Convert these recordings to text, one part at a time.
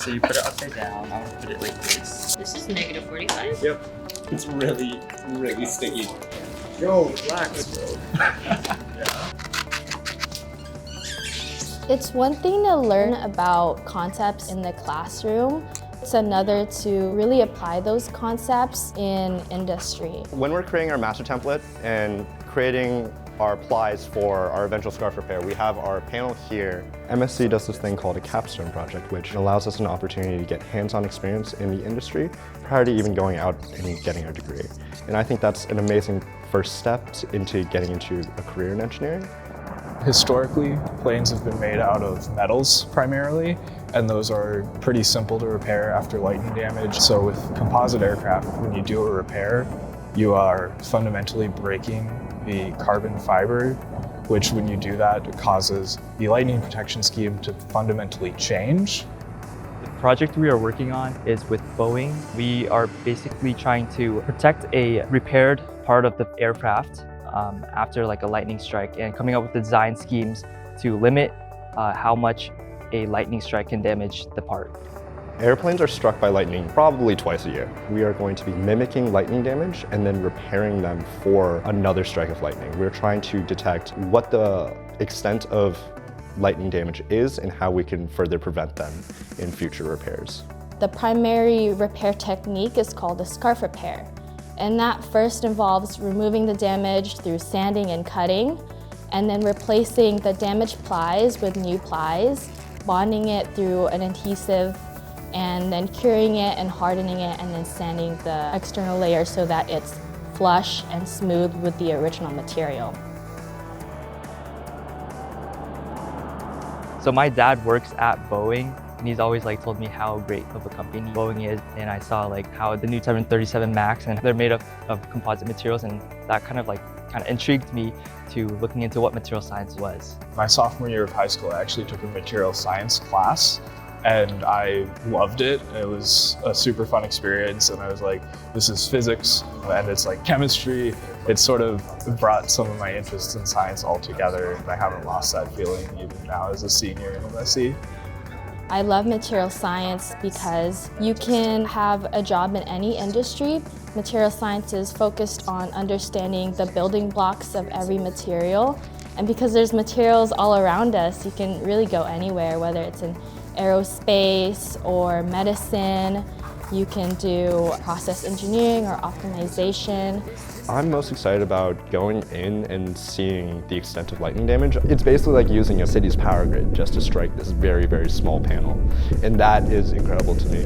So you put it upside down. I want to put it like this. This is negative 45? Yep. It's really, really sticky. Yo, relax, bro. Yeah. It's one thing to learn about concepts in the classroom. It's another to really apply those concepts in industry. When we're creating our master template and creating our plies for our eventual scarf repair, we have our panel here. MSC does this thing called a capstone project, which allows us an opportunity to get hands-on experience in the industry prior to even going out and getting our degree. And I think that's an amazing first step into getting into a career in engineering. Historically, planes have been made out of metals primarily, and those are pretty simple to repair after lightning damage. So with composite aircraft, when you do a repair, you are fundamentally breaking the carbon fiber, which when you do that, it causes the lightning protection scheme to fundamentally change. The project we are working on is with Boeing. We are basically trying to protect a repaired part of the aircraft after like a lightning strike, and coming up with design schemes to limit how much a lightning strike can damage the part. Airplanes are struck by lightning probably twice a year. We are going to be mimicking lightning damage and then repairing them for another strike of lightning. We're trying to detect what the extent of lightning damage is and how we can further prevent them in future repairs. The primary repair technique is called a scarf repair. And that first involves removing the damage through sanding and cutting, and then replacing the damaged plies with new plies, bonding it through an adhesive, and then curing it and hardening it, and then sanding the external layer so that it's flush and smooth with the original material. So my dad works at Boeing, and he's always like told me how great of a company Boeing is, and I saw like how the new 737 MAX, and they're made of composite materials, and that kind of intrigued me to looking into what material science was. My sophomore year of high school, I actually took a material science class, and I loved it. It was a super fun experience, and I was like, this is physics, and it's like chemistry. It sort of brought some of my interests in science all together, and I haven't lost that feeling even now as a senior in MSE. I love material science because you can have a job in any industry. Material science is focused on understanding the building blocks of every material. And because there's materials all around us, you can really go anywhere, whether it's in aerospace or medicine. You can do process engineering or optimization. I'm most excited about going in and seeing the extent of lightning damage. It's basically like using a city's power grid just to strike this very, very small panel. And that is incredible to me.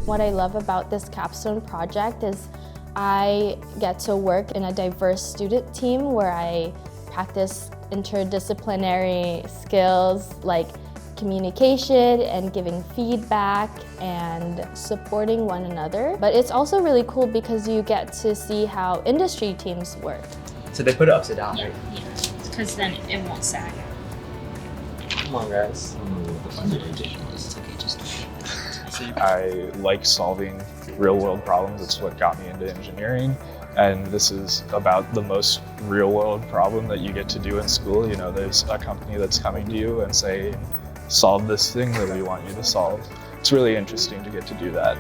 What I love about this capstone project is I get to work in a diverse student team where I practice interdisciplinary skills like communication and giving feedback and supporting one another. But it's also really cool because you get to see how industry teams work. So they put it upside down, Yeah, right? yeah. Because then it won't sag. Come on, guys. I like solving real-world problems. It's what got me into engineering. And this is about the most real-world problem that you get to do in school. You know, there's a company that's coming to you and saying, solve this thing that we want you to solve. It's really interesting to get to do that.